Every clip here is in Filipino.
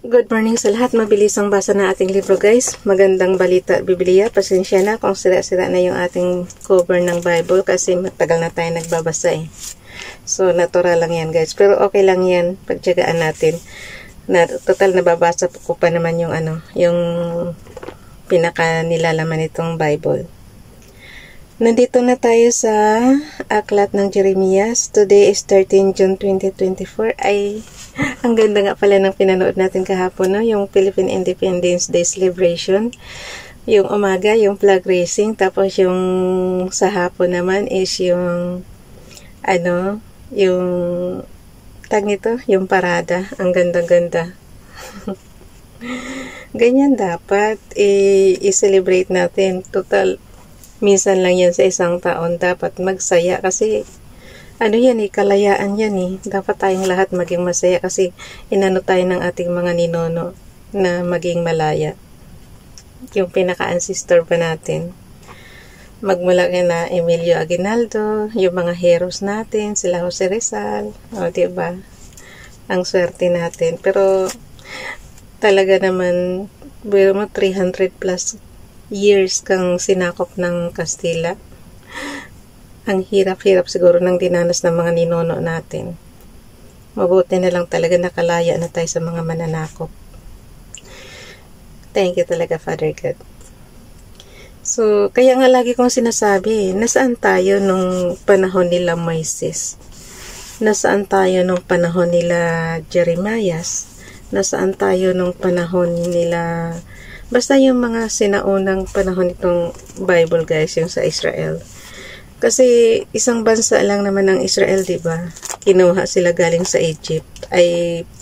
Good morning sa lahat. Mabilis ang basa na ating libro guys. Magandang balita at Biblia. Pasensya na kung sira-sira na yung ating cover ng Bible kasi matagal na tayo nagbabasa eh. So natural lang yan guys. Pero okay lang yan. Pagtyagaan natin. Total nababasa ko pa naman yung yung pinaka nilalaman nitong Bible. Nandito na tayo sa aklat ng Jeremias. Today is 13 June 2024. Ang ganda nga pala ng pinanood natin kahapon, no? Yung Philippine Independence Day celebration. Yung umaga, yung flag raising. Tapos yung sa hapon naman is yung yung tag nito, yung parada. Ang ganda-ganda. Ganyan dapat i-celebrate natin. Total, minsan lang yan sa isang taon. Dapat magsaya kasi yan kalayaan yan Dapat tayong lahat maging masaya kasi inano tayo ng ating mga ninono na maging malaya. Yung pinaka-ancestor pa natin. Magmula na Emilio Aguinaldo, yung mga heroes natin, sila Jose Rizal, diba? Ang swerte natin. Pero talaga naman, 300 plus years kang sinakop ng Kastila. Ang hirap-hirap siguro ng dinanas ng mga ninuno natin. Mabuti na lang talaga nakalaya na tayo sa mga mananakop. Thank you talaga, Father God. So, kaya nga lagi kong sinasabi, nasaan tayo nung panahon nila Moises? Nasaan tayo nung panahon nila Jeremias? Nasaan tayo nung panahon nila... Basta yung mga sinaunang panahon itong Bible guys, yung sa Israel. Kasi isang bansa lang naman ng Israel, di ba? Kinuha sila galing sa Egypt.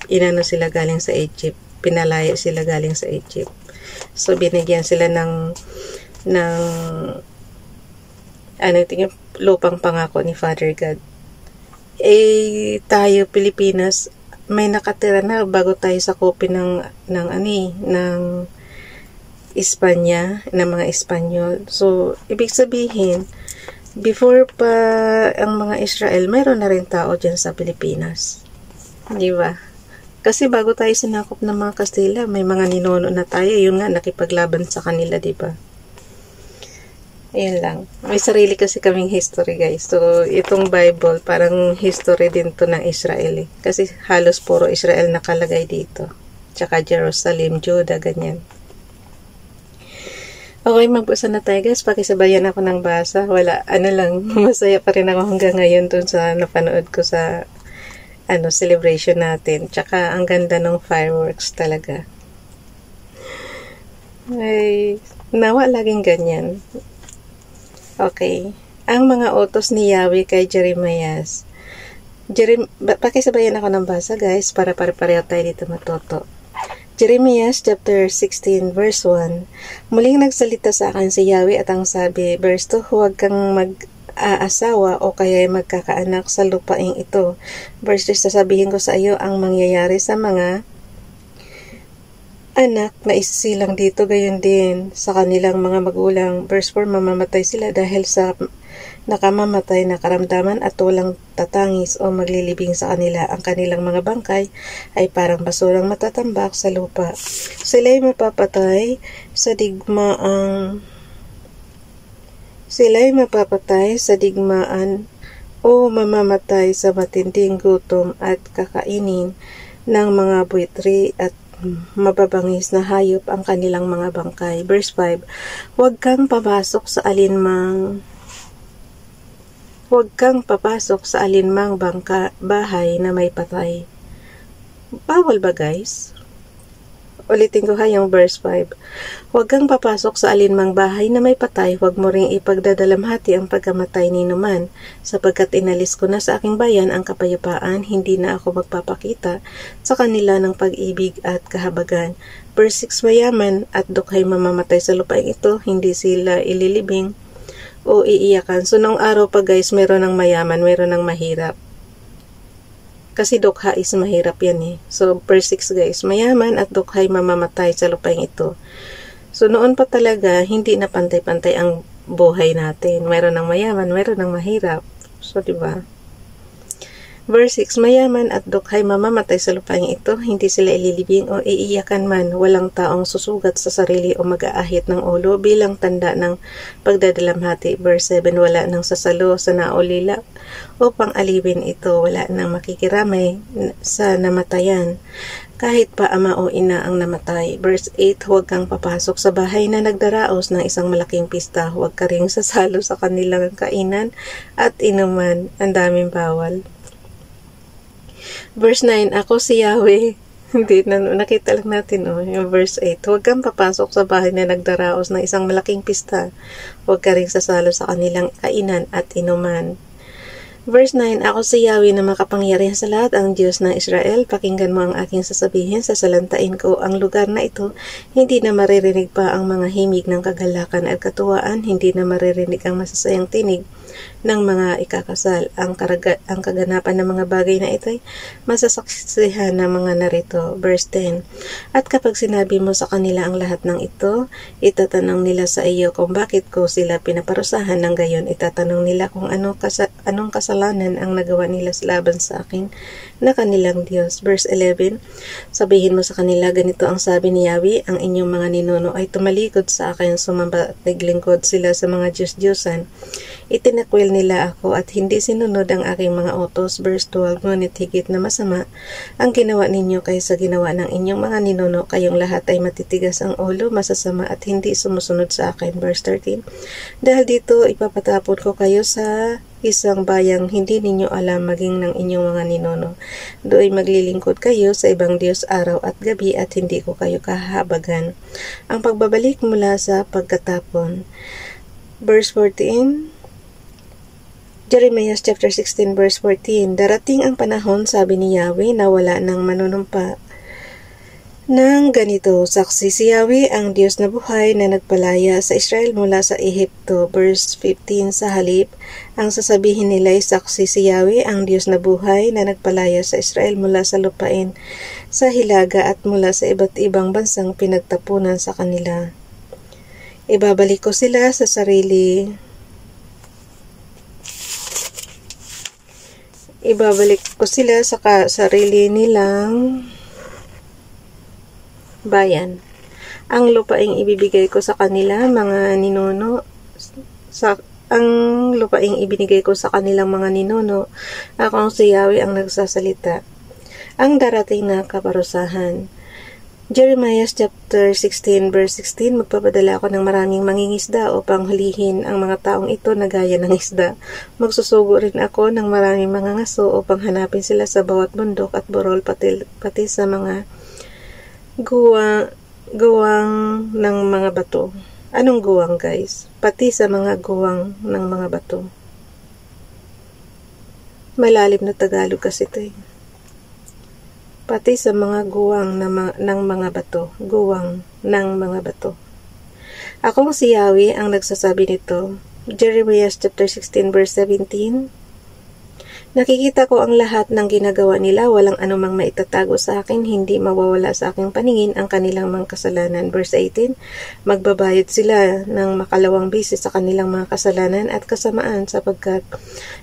Inano sila galing sa Egypt. Pinalaya sila galing sa Egypt. So, binigyan sila ng lupang pangako ni Father God. Tayo, Pilipinas, may nakatira na bago tayo sakupin ng Espanya, ng mga Espanyol. So, ibig sabihin, before pa ang mga Israel, mayroon na rin tao dyan sa Pilipinas. Di ba? Kasi bago tayo sinakop ng mga Kastila, may mga ninuno na tayo. Yun nga, nakipaglaban sa kanila, di ba? Ayun lang. May sarili kasi kaming history, guys. So, itong Bible, parang history din to ng Israel. Kasi halos puro Israel nakalagay dito. Tsaka Jerusalem, Judah, ganyan. Okay, mag-usa na tayo guys. Pakisabayan ako ng basa. Wala, masaya pa rin ako hanggang ngayon dun sa napanood ko sa celebration natin. Tsaka ang ganda ng fireworks talaga. Nawa laging ganyan. Okay. Ang mga utos ni Yahweh kay Jeremias. Pakisabayan ako ng basa guys para pare-pareho tayo dito matuto. Jeremias chapter 16 verse 1. Muling nagsalita sa akin si Yahweh at ang sabi, verse 2, huwag kang mag-aasawa o kaya magkakaanak sa lupaing ito. Verse 3, sasabihin ko sa iyo ang mangyayari sa mga anak na isisilang dito, gayon din sa kanilang mga magulang. Verse 4, mamamatay sila dahil sa nakamamatay na karamdaman at walang tatangis o maglilibing sa kanila. Ang kanilang mga bangkay ay parang basurang matatambak sa lupa. Sila'y mapapatay sa digmaan o mamamatay sa matinding gutom at kakainin ng mga buwitri at mababangis na hayop ang kanilang mga bangkay. Verse 5, huwag kang papasok sa alinmang bahay na may patay. Bawal ba guys? Ulitin ko yung verse 5. Huwag kang papasok sa alinmang bahay na may patay, huwag mo ring ipagdadalamhati ang pagkamatay ni numan, sapagkat inalis ko na sa aking bayan ang kapayapaan, hindi na ako magpapakita sa kanila ng pag-ibig at kahabagan. Verse 6, mayaman at dukhay mamamatay sa lupain ito, hindi sila ililibing o iiyakan. So, nung araw pa guys, meron ng mayaman, meron ng mahirap. Kasi dukha is mahirap yan So, verse 6 guys, mayaman at dukhay mamamatay sa lupain ito. So, noon pa talaga, hindi na pantay-pantay ang buhay natin. Meron ng mayaman, meron ng mahirap. So, diba? Verse 6, mayaman at dukhay mamamatay sa lupain ito, hindi sila ililibing o iiyakan man, walang taong susugat sa sarili o mag-aahit ng ulo bilang tanda ng pagdadalamhati. Verse 7, wala nang sasalo sa naulila upang alipin ito, wala nang makikiramay sa namatayan, kahit pa ama o ina ang namatay. Verse 8, huwag kang papasok sa bahay na nagdaraos ng isang malaking pista, huwag ka ring sasalo sa kanilang kainan at inuman, ang daming bawal. Verse 9, ako si Yahweh. Hindi, nakita lang natin, yung verse 8. Huwag kang papasok sa bahay na nagdaraos ng isang malaking pista. Huwag ka rin sasalo sa kanilang kainan at inuman. Verse 9, ako si Yahweh na makapangyarihan sa lahat, ang Diyos ng Israel. Pakinggan mo ang aking sasabihin, sasalantain ko ang lugar na ito. Hindi na maririnig pa ang mga himig ng kagalakan at katuwaan. Hindi na maririnig ang masasayang tinig ng mga ikakasal. Ang kaganapan ng mga bagay na ito'y masasaksihan ng mga narito. Verse 10, at kapag sinabi mo sa kanila ang lahat ng ito, itatanong nila sa iyo kung bakit ko sila pinaparusahan. Ng gayon, itatanong nila kung anong kasalanan ang nagawa nila sa laban sa akin na kanilang Diyos. Verse 11, sabihin mo sa kanila, ganito ang sabi ni Yahweh, ang inyong mga ninuno ay tumalikod sa akin, sumamba at naglingkod sila sa mga Diyos-Diyosan. Itinakwil nila ako at hindi sinunod ang aking mga utos. Verse 12, ngunit higit na masama ang ginawa ninyo kaysa ginawa ng inyong mga ninuno. Kayong lahat ay matitigas ang ulo, masasama at hindi sumusunod sa akin. Verse 13, dahil dito ipapatapon ko kayo sa isang bayang hindi ninyo alam, maging ng inyong mga ninuno. Doon maglilingkod kayo sa ibang Diyos araw at gabi at hindi ko kayo kahabagan. Ang pagbabalik mula sa pagkatapon. Verse 14, Jeremiah chapter 16 verse 14, darating ang panahon, sabi ni Yahweh, na wala nang manunumpa ng ganito. Saksi si Yahweh, ang Diyos na buhay na nagpalaya sa Israel mula sa Ehipto. Verse 15, sa halip, ang sasabihin nila ay saksi si Yahweh, ang Diyos na buhay na nagpalaya sa Israel mula sa lupain, sa hilaga at mula sa iba't ibang bansang pinagtapunan sa kanila. Ibabalik ko sila sa sarili. Ibabalik ko sila sa sarili nilang bayan. Ang lupaing ibibigay ko sa kanila, mga ninuno, ang lupaing ibinigay ko sa kanilang mga ninuno, akong si Yahweh ang nagsasalita. Ang darating na kaparusahan. Jeremiah chapter 16 verse 16, magpapadala ako ng maraming mangingisda upang hulihin ang mga taong ito na gaya ng isda. Magsusugo rin ako ng maraming mga ngaso upang hanapin sila sa bawat bundok at burol, pati sa mga guwang ng mga bato. Anong guwang, guys? Pati sa mga guwang ng mga bato. Malalim na Tagalog kasi ito eh. Pati sa mga guwang ng mga bato. Guwang ng mga bato. Akong si Yahweh ang nagsasabi nito. Jeremiah chapter 16 verse 17. Nakikita ko ang lahat ng ginagawa nila, walang anumang maitatago sa akin, hindi mawawala sa aking paningin ang kanilang mga kasalanan. Verse 18, magbabayad sila ng makalawang bisis sa kanilang mga kasalanan at kasamaan sapagkat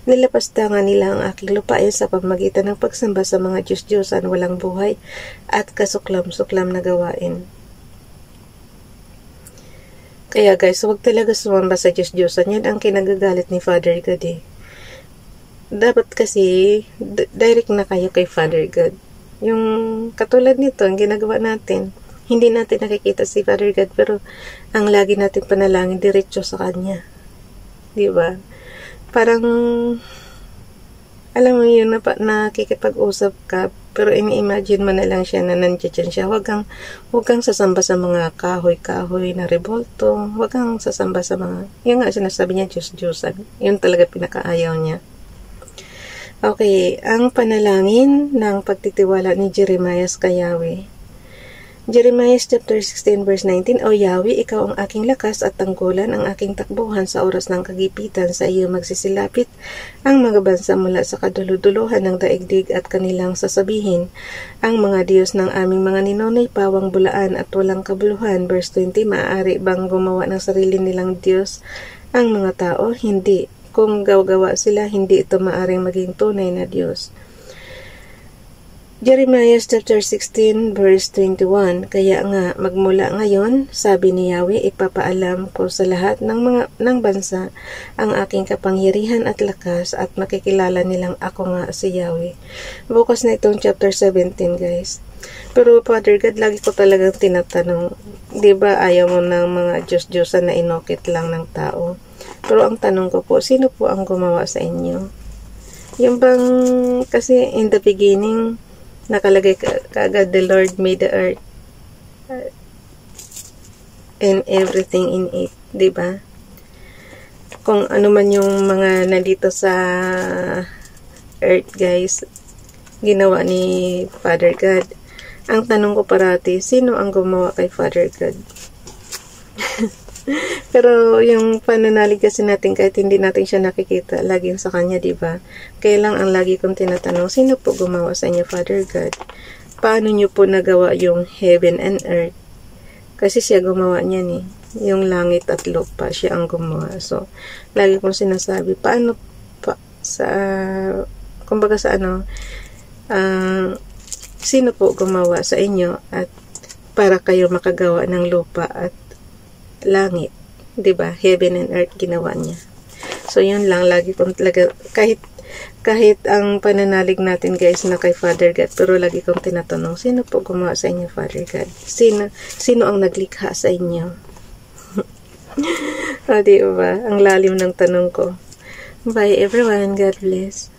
nilapastangan nila ang aking lupain sa pamamagitan ng pagsamba sa mga Diyos-Diyosan walang buhay at kasuklam-suklam na gawain. Kaya guys, huwag talaga sumamba sa Diyos-Diyosan. Yan ang kinagagalit ni Father God eh. Dapat kasi direct na kayo kay Father God. Yung katulad nito, ang ginagawa natin, hindi natin nakikita si Father God, pero ang lagi natin panalangin diretso sa Kanya. Diba? Parang, alam mo yun, nakikipag-usap ka, pero ini-imagine mo na lang siya na nandiyan siya. Huwag kang sasamba sa mga kahoy-kahoy na revolto. Huwag kang sasamba sa mga, yung nga sinasabi niya, Diyos-Diyosan. Yun talaga pinakaayaw niya. Okay, ang panalangin ng pagtitiwala ni Jeremiah kay Yahweh. Jeremiah chapter 16 verse 19, O Yahweh, ikaw ang aking lakas at tanggulan, ang aking takbuhan sa oras ng kagipitan. Sa iyo magsisilapit ang mga bansa mula sa kaduluduluhan ng daigdig at kanilang sasabihin, ang mga Diyos ng aming mga ninunoy pawang bulaan at walang kabuluhan. Verse 20, maaari bang gumawa ng sarili nilang Diyos ang mga tao? Hindi. Kung gawa sila, hindi ito maaring maging tunay na Diyos. Jeremiah chapter 16 verse 21. Kaya nga magmula ngayon, sabi ni Yahweh, ipapaalam ko sa lahat ng bansa ang aking kapangyarihan at lakas at makikilala nilang ako nga si Yahweh. Bukas na itong chapter 17, guys. Pero Father God, lagi ko talagang tinatanong, 'di ba ayaw mo ng mga Diyos-Diyosan na inokit lang ng tao? Pero ang tanong ko po, sino po ang gumawa sa inyo? Yung bang, kasi in the beginning, nakalagay kaagad, the Lord made the earth and everything in it, 'di ba? Kung ano man yung mga nandito sa earth, guys, ginawa ni Father God. Ang tanong ko parati, sino ang gumawa kay Father God? Pero yung pananalig kasi natin, kahit hindi natin siya nakikita, laging sa kanya, diba? Kaya lang ang lagi kong tinatanong, sino po gumawa sa inyo, Father God? Paano nyo po nagawa yung heaven and earth? Kasi siya gumawa niya ni yung langit at lupa, siya ang gumawa. So, lagi kong sinasabi, paano pa kumbaga sa sino po gumawa sa inyo at para kayo makagawa ng lupa at langit, 'di ba? Heaven and earth ginawa niya. So yun lang, lagi kong talaga, kahit ang pananalig natin, guys, na kay Father God, pero lagi kong tinatanong, sino po gumawa sa inyo, Father God? Sino ang naglikha sa inyo? O, di ba? Ang lalim ng tanong ko. Bye everyone, God bless.